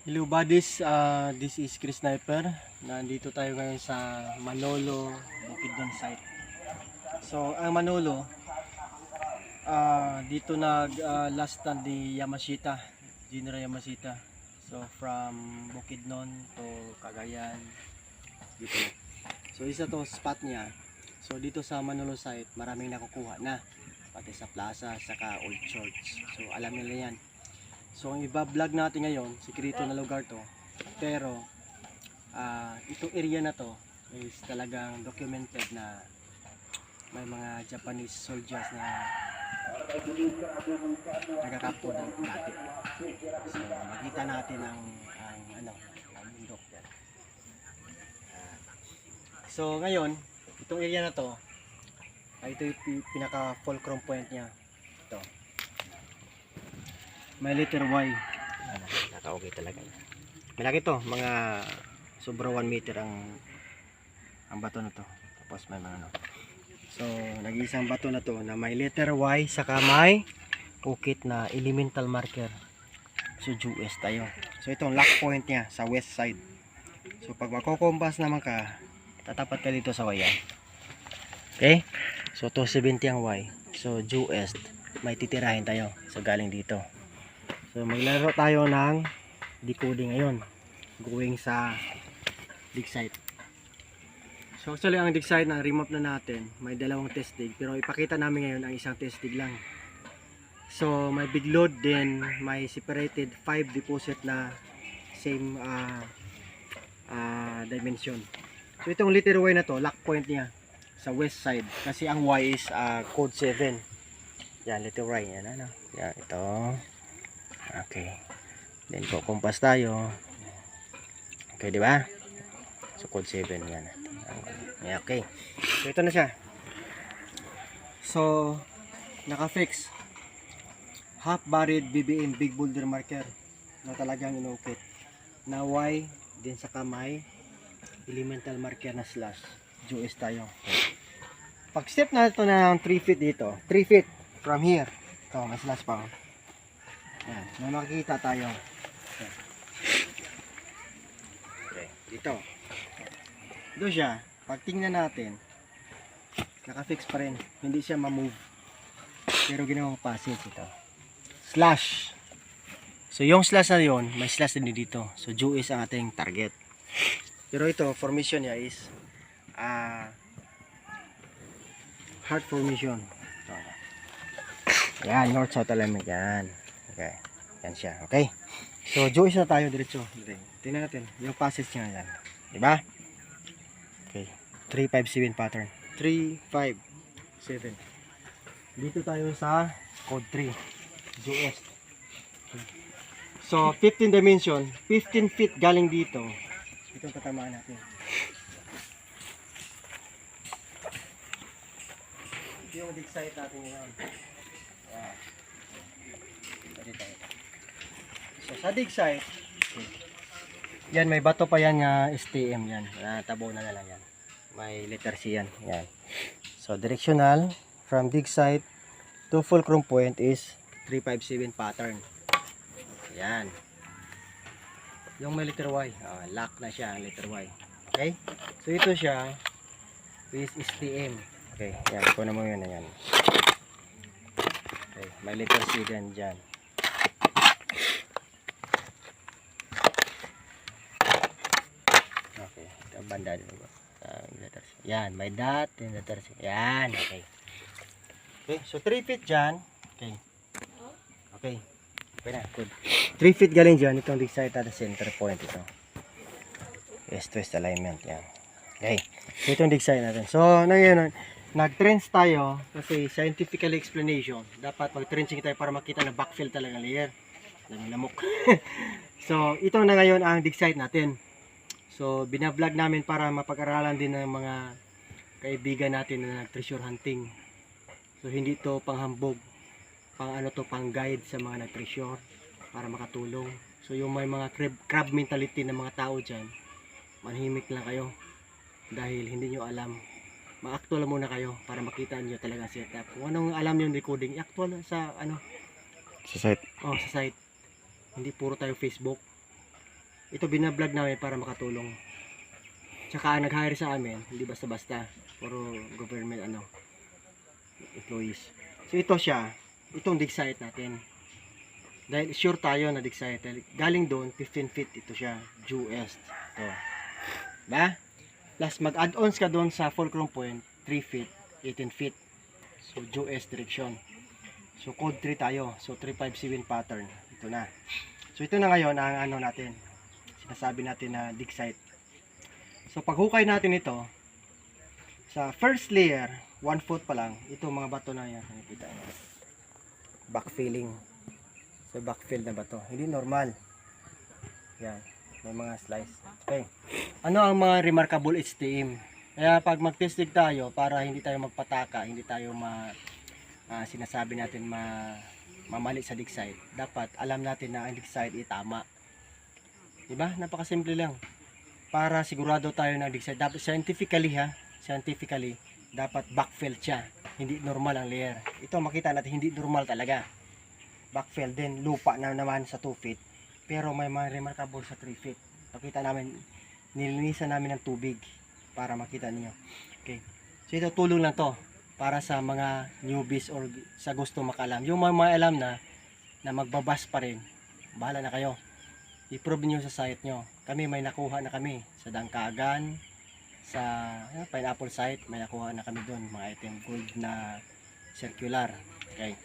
Hello buddies, this is Chris Sniper. Nandito tayo ngayon sa Manolo, Bukidnon site. So, ang Manolo, dito last stand ni Yamashita, General Yamashita. So, from Bukidnon to Cagayan, dito. So, isa to spot niya. So, dito sa Manolo site, maraming nakukuha na. Pati sa plaza, saka Old Church. So, alam nila yan. So ang iba-vlog natin ngayon, sikreto na lugar to. Pero itong area na to is talagang documented na may mga Japanese soldiers na nagkakapto ng dati. So makita natin ang bundok yan. So ngayon, itong area na to, ito yung pinaka fulcrum point niya. Ito. May letter Y. Naka-okay talaga. Malaki to, mga sobra 1 meter ang bato na to. Tapos may mga ano. So, nag-iisang bato na to na may letter Y saka may ukit na elemental marker. So, US tayo. So, itong lock point niya sa west side. So, pag makukompas naman ka, tatapat ka dito sa Y. Okay? So, 270 ang Y. So, US, may titirahin tayo. So, galing dito. So maglaro tayo ng decoding ngayon, going sa dig site. So actually ang dig site na remap na natin, may dalawang test dig, pero ipakita namin ngayon ang isang test dig lang. So may big load din, may separated 5 deposit na same dimension. So itong letter Y na to, lock point niya sa west side, kasi ang Y is code 7. Yan, letter Y yan, ano? Yan, ito. Okay. Then kukumpas tayo. Okay, di ba? So code 7 yan. Yeah, okay. So ito na siya. So naka-fix half buried BBM big boulder marker na talagang inukit. Na Y din sa kamay elemental marker na slash. Juice tayo. Pag step na ito ng 3 feet dito. 3 feet from here. Ito, may slash pa. Yan, may makikita tayo. Okay, dito. Ito siya. Pag tingnan natin, naka-fix pa rin. Hindi siya ma-move. Pero ginawang passage ito. Slash. So yung slash na yun, may slash din dito. So Jewish ang ating target. Pero ito, formation niya is heart formation. Ito. Yan, north-south alignment. Yan. Okay. Yan siya. Okay. So, Jewish na tayo diretso. Tingnan natin yung passage niya yan. Diba? Okay. 357 pattern. 357. Dito tayo sa code 3. Jewish. Okay. So, 15 dimension. 15 feet galing dito. Itong tatamaan natin. Ito yung dig site natin ngayon. Wow. So sa dig site, yan may bato pa yan nga STM yan. Tabo na lang yan. May letter C yan. Yan. So directional from dig site to fulcrum point is 357 pattern. Yan. Yung may letter Y, lock na siya ang letter Y. Okay? So ito siya is STM. Okay, yan. Kunin mo yun na yan. Okay, may letter C din dyan. Okay, ito banda din ba? Letter C. Yan, may dot and letter C. Yan, okay. Okay, so 3 feet dyan. Okay. Okay. Okay na, good. 3 feet galing dyan. Itong dig site at center point ito. Yes, twist alignment. Yan. Okay. So itong dig site natin. So, ngayon, nag-trench tayo kasi scientifically explanation. Dapat mag-trenching tayo para makita na backfill talaga layer. Lamok. So, ito na ngayon ang dig site natin. So, binablog namin para mapag-aralan din ng mga kaibigan natin na nag-treasure hunting. So, hindi to panghambog. Pang ano to, pang guide sa mga nag-treasure para makatulong. So, yung may mga crab mentality ng mga tao dyan, manhimik lang kayo dahil hindi nyo alam. Ma-actual muna kayo para makita nyo talaga setup. Kung anong alam yung decoding, actual sa ano? Sa site. Oh, sa site. Hindi puro tayo Facebook. ito binablog namin para makatulong. Tsaka nag-hire sa amin, hindi basta-basta. Puro government employees. So ito siya, itong dig site natin. Dahil sure tayo na dig site. Galing doon, 15 feet ito siya, due east. Ito. Ba? Plus mag-add-ons ka doon sa fulcrum point, 3 feet, 18 feet. So due east direction. So code 3 tayo. So 357 pattern. Ito na. So ito na ngayon ang natin. Sinasabi natin na dig site. So paghukay natin ito, sa first layer, 1 foot pa lang, ito mga bato na yan, nakikita nyo. Backfilling. So backfill na bato. Hindi normal. Yan. May mga slice. Okay. Ano ang mga remarkable HTM? Kaya pag mag-testing tayo, para hindi tayo magpataka, hindi tayo sinasabi natin mamali sa dig site, dapat alam natin na ang dig site ay tama. Diba? Napakasimple lang. Para sigurado tayo na dig site. Dapat scientifically, dapat backfill siya. Hindi normal ang layer. Ito makita natin hindi normal talaga. Backfill din, lupa na naman sa 2 feet. Pero may mga remarkable sa 3 feet. Pakita namin, nilinisan namin ng tubig para makita niyo. Okay. So ito tulong lang to para sa mga newbies or sa gusto makalam. Yung mga alam na magbabas pa rin, bahala na kayo. I-prove nyo sa site nyo. Kami may nakuha na kami sa Dangkagan, sa Pineapple site, may nakuha na kami doon. Mga item gold na circular. Okay.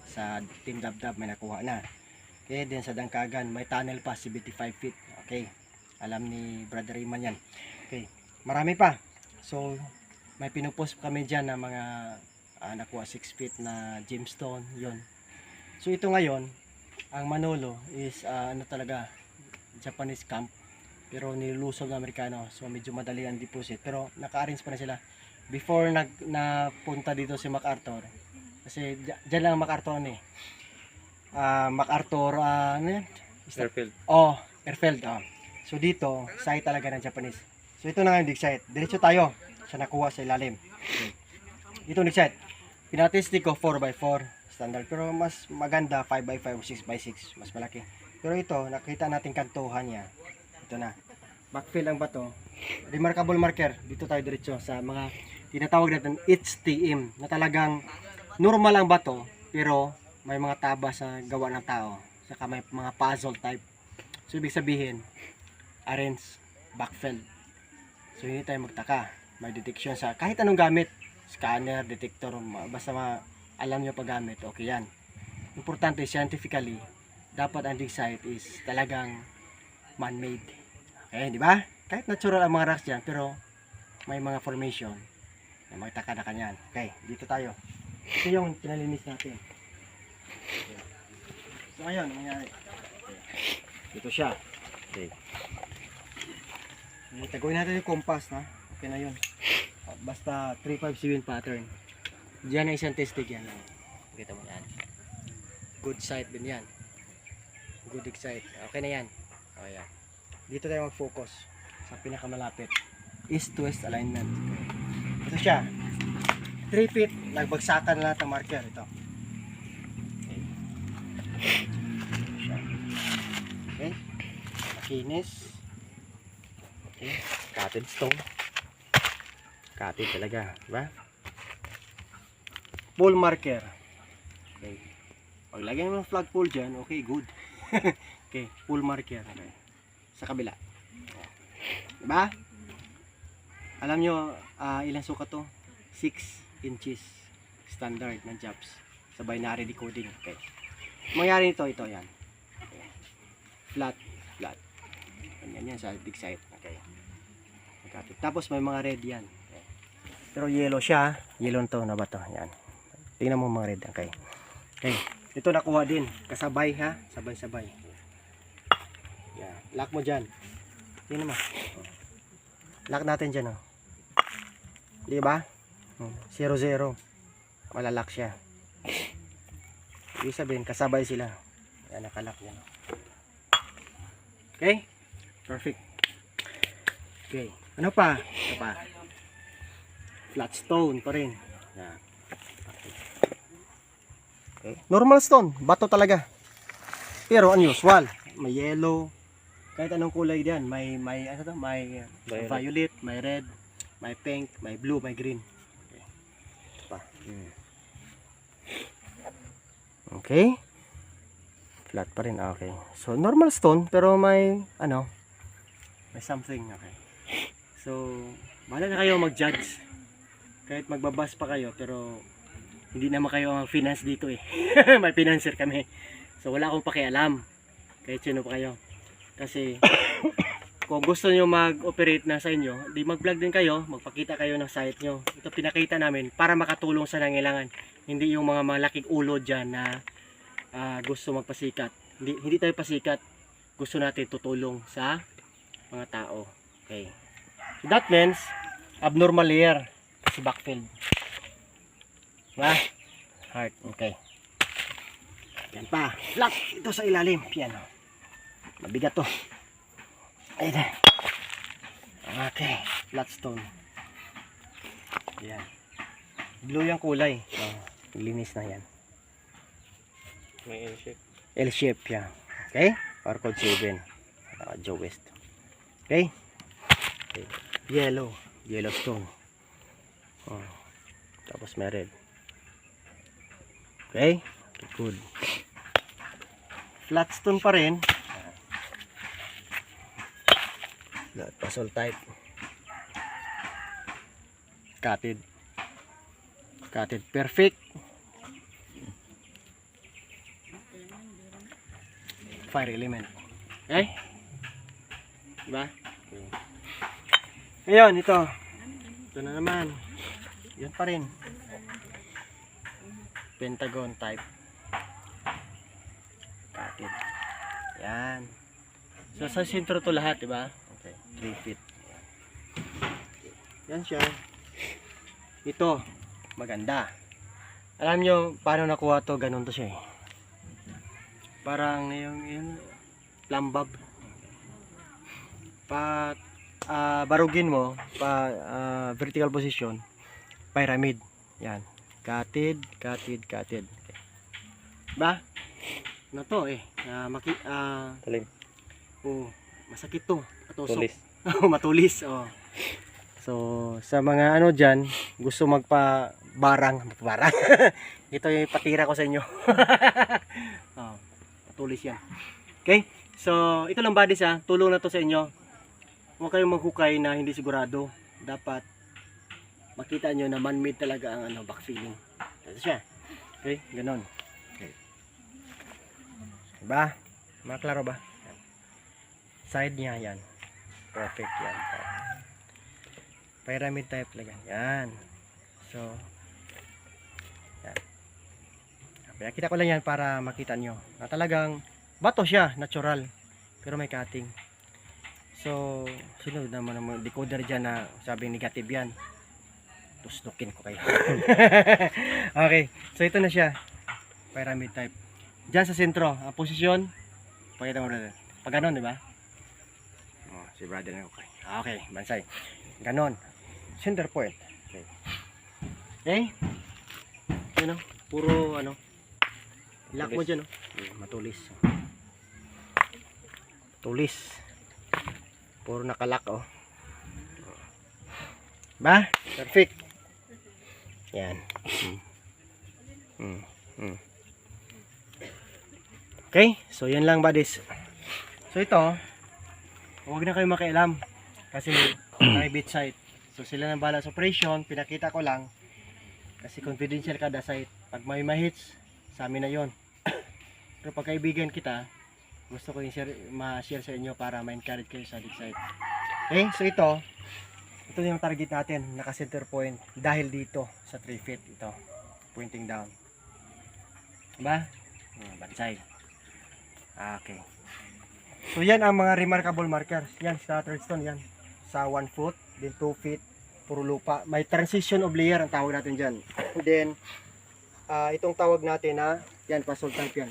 Sa Team Dabdab may nakuha na. Okay, din sa Dangkagan, may tunnel pa, 75 feet. Okay. Alam ni Brother Iman yan. Okay. Marami pa. So, may pinupost kami dyan na mga nakuha 6 feet na gemstone. Yun. So, ito ngayon, ang Manolo is talaga, Japanese camp. Pero nilusob ng Amerikano. So, medyo madali ang deposit. Pero, naka-arrange pa na sila. Before napunta dito si MacArthur. Kasi, dyan lang ang MacArthur MacArthur, ano yan? Airfield. Oh, airfield. Oh. So, dito, site talaga ng Japanese. So, ito na nga yung dig site. Diretso tayo sa nakuha sa ilalim. Okay. Ito dig site. Pinatesting ko 4x4 standard. Pero, mas maganda 5x5 o 6x6. Mas malaki. Pero ito, nakita natin kantuhan niya. Ito na. Backfill ang bato. Remarkable marker. Dito tayo diretso sa mga tinatawag natin HTM na talagang normal ang bato pero may mga taba sa gawa ng tao. Saka may mga puzzle type. So ibig sabihin, arrange, backfill. So hindi tayo magtaka. May detection sa kahit anong gamit. Scanner, detector, basta alam nyo paggamit. Okay yan. Importante scientifically, dapat ang dig site is talagang man-made. Okay, di ba? Kahit natural ang mga rocks dyan, pero may mga formation na magtaka na kanyan. Okay, dito tayo. Ito yung pinalinis natin. Okay. So ngayon, nangyari. Okay. Dito siya. Okay. Taguin natin yung compass na. Okay na yun. Basta 357 pattern. Diyan ang isang testing yan. Kita mo yan. Good site din yan. Good site. Okay na yan. Okay yan. Dito tayo mag-focus sa pinakamalapit. East to west alignment. Ito siya. 3 feet. Nagbagsakan na lahat ng marker. Ito. Okay. Okay. Makinis. Okay. Cutted stone. Cutted talaga. Diba? Pole marker. Okay. Paglagyan mo ng flagpole dyan, okay, good. Okay, pole marker. Okay. Sa kabila. Diba? Alam nyo, ilang sukat to? 6 inches. Standard ng jobs. Sa binary decoding. Okay. Mangyari nito, ito, yan. Okay. Flat. Ganyan yan sa dig site. Okay. Tapos may mga red yan. Okay. Pero yellow siya. Yellow to na ba to? Yan. Tingnan mo mga red. Okay. Okay. Ito nakuha din. Kasabay ha. Sabay-sabay. Yan. Lock mo dyan. Tingnan mo. Lock natin dyan. Oh. Di ba? 0-0. Malalock siya. Ibig sabihin, kasabay sila. Yan, nakalock yan. Okay? Perfect. Okay. Ano pa? Ito pa. Flat stone pa rin. Yan. Okay. Normal stone. Bato talaga. Pero unusual. May yellow. kahit anong kulay diyan, may ano to, may violet, may red, may pink, may blue, may green. Okay. Ito pa. Okay. Flat pa rin. Okay. So normal stone pero may ano, may something. Okay. So bahala na kayo mag-judge. Kahit magbabas pa kayo pero hindi naman kayo ang finance dito eh. May financier kami. So wala akong pakialam. Kahit sino pa kayo. Kasi kung gusto nyo mag-operate na sa inyo, di mag-vlog din kayo, magpakita kayo ng site nyo. Ito pinakita namin para makatulong sa nangailangan. Hindi yung mga malaking ulo dyan na gusto magpasikat. Hindi tayo pasikat. Gusto natin tutulong sa mga tao. Okay. So that means abnormal layer kasi backfield. Diba? Heart. Okay. Yan pa. Flat. Ito sa ilalim. Yan. Mabigat to. Ayan. Okay. Flat stone. Yan. Blue yung kulay. So, linis na yan. May L-shape. L-shape yan. Okay. Power code 7. Joe West. Okay. Okay. Yellow. Yellow stone. Oh. Tapos may red. Okay. Okay, good. Flat stone pa rin. Puzzle type. Cutted. Cutted perfect. Fire element. Okay? Diba? Okay. Ngayon, ito. Ito na naman. Yan pa rin. Pentagon type. Cutted. Yan. So, sa sentro to lahat, diba? Okay. 3 feet. Yan siya. Ito. Maganda. Alam nyo, paano nakuha to? Ganun to siya eh. Parang yung plumbob. Pa barugin mo, vertical position, pyramid. Yan. Cutted. Okay. Ba? Na to eh. Talim. Oh, masakit to. Patusok. Tulis. Matulis. Oh. So, sa mga ano dyan, gusto magpa-barang. Ito yung patira ko sa inyo. Oh, matulis yan. Okay? So, ito lang buddies ha. Tulong na to sa inyo. Huwag kayong maghukay na hindi sigurado. Dapat makita nyo na man-made talaga ang backfilling. Ito siya. Okay? Ganon. Okay. Diba? Maklaro ba? Side niya yan. Perfect yan. Pyramid type talaga. Yan. So, yan. Pinakita ko lang yan para makita nyo na talagang bato siya, natural. Pero may cutting. So, sino naman ang decoder dyan na sabi negative yan? Tusnukin ko kayo. Okay. So, ito na siya. Pyramid type. Diyan sa sentro. Ang posisyon. Pakita mo rin. Pag ganon, di ba? Oh, si brother na okay. Okay, bansay. Ganon. Center point. Okay. Okay. Yun o. Puro ano. Lock mo dyan o. Matulis. Tulis. Puro nakalock o. Ba? Perfect. Yan. Okay. So yan lang buddies. So ito. Huwag na kayo makialam. Kasi may bit site. So sila nang bahala sa operation. Pinakita ko lang. Kasi confidential kada site. Pag may mahits, sa amin na yon. Pero pag kaibigan kita, gusto ko ma-share sa inyo para ma-encourage kayo sa site. Okay, so ito yung target natin, naka center point dahil dito sa 3 feet ito, pointing down. Diba? Bansay. Okay. So yan ang mga remarkable markers. Yan, scattered stone yan. Sa 1 foot, then 2 feet, puro lupa. May transition of layer ang tawag natin dyan. Then, itong tawag natin na, yan, puzzle type yan.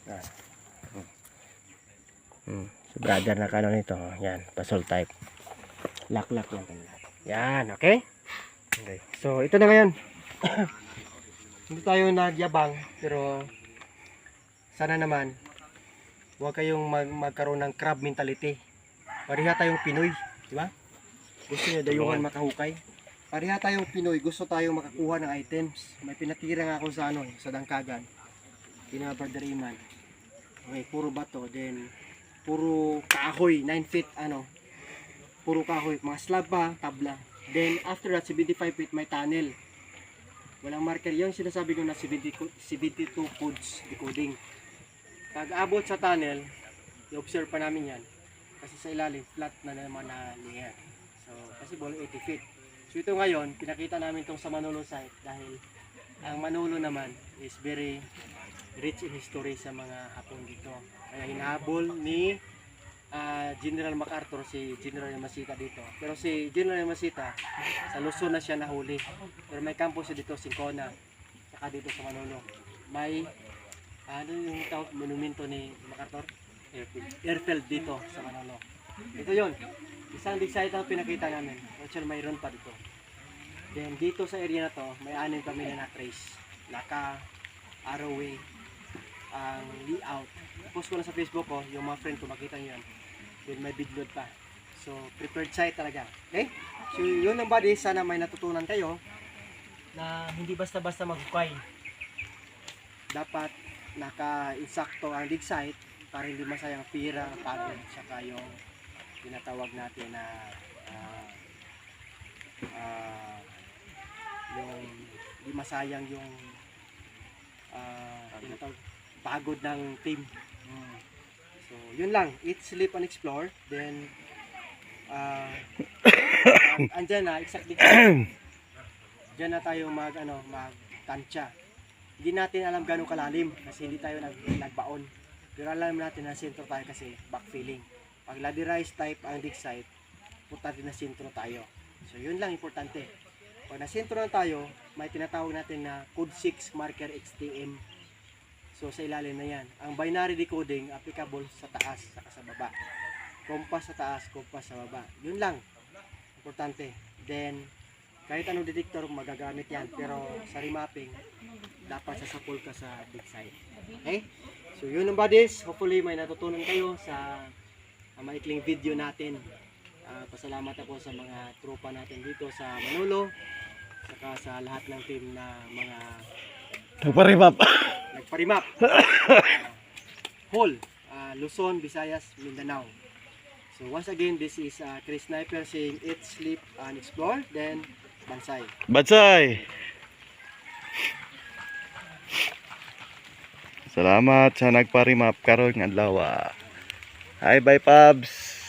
Yan. So brother na kanon nito. Yan, puzzle type. Lock yan. Yan, okay? Okay. So, ito na ngayon. Hindi tayo nagyabang, pero sana naman Huwag kayong magkaroon ng crab mentality. Pareha tayong Pinoy, di ba? Gusto niyo dayuhan makahukay. Pareha tayong Pinoy, gusto tayong makakuha ng items. May pinatira nga ako sa sa Dangkagan. Pinabardariman. Okay, puro bato, then puro kahoy, 9 feet puro kahoy, mga slab pa, tabla. Then after that 75 feet may tunnel. Walang marker, yung sinasabi ko na 72 codes decoding. Pag abot sa tunnel, i-observe pa namin yan. Kasi sa ilalim, flat na naman na layer. So, possible 80 feet. So ito ngayon, pinakita namin itong sa Manolo site dahil ang Manolo naman is very rich in history sa mga Hapon dito. Kaya hinahabol ni General MacArthur si General Yamasita dito. Pero si General Yamasita, sa Luzon na siya nahuli. Pero may campus dito, Sincona, saka dito sa Manolo. May ano yung tawag monumento ni MacArthur? Airfield dito sa Manolo. Ito yon. Isang big site ang pinakita namin. Actually mayroon pa dito. Then dito sa area na to, may 6 kami na trace. Laka, Arrowway, ang layout. Post ko na sa Facebook ko, yung mga friend ko makita nyo yan. Then may bidload pa. So prepared site talaga. Okay? So yun ang buddy, sana may natutunan kayo na hindi basta-basta maghukay. Dapat naka-insakto ang dig site para hindi masayang pira, pagod, saka yung tinatawag natin na yung hindi masayang yung tinatawag pagod ng team. So yun lang, eat, sleep, and explore. Then andyan na exactly dyan na tayo magtansya. Hindi natin alam gano'ng kalalim kasi hindi tayo nagbaon. Pero alam natin na sentro tayo kasi backfilling. Pag ladderized type ang dig site, importante na sentro tayo. So yun lang importante. Pag nasentro na tayo, may tinatawag natin na code 6 marker XTM. So sa ilalim na yan. Ang binary decoding applicable sa taas saka sa baba. Compass sa taas, compass sa baba. Yun lang. Importante. Then kahit anong detector magagamit yan, pero sa remapping dapat sasapol ka sa dig site. Okay? So yun ang buddies, hopefully may natutunan kayo sa maikling video natin. Pasalamat ako sa mga tropa natin dito sa Manolo, saka sa lahat ng team na mga nagparimap whole Luzon, Visayas, Mindanao. So once again, this is Chris Sniper saying eat, sleep, and explore. Then Bansay. Bansay. Salamat sa nagparimap karon nga adlaw. Hi, bye Pabs.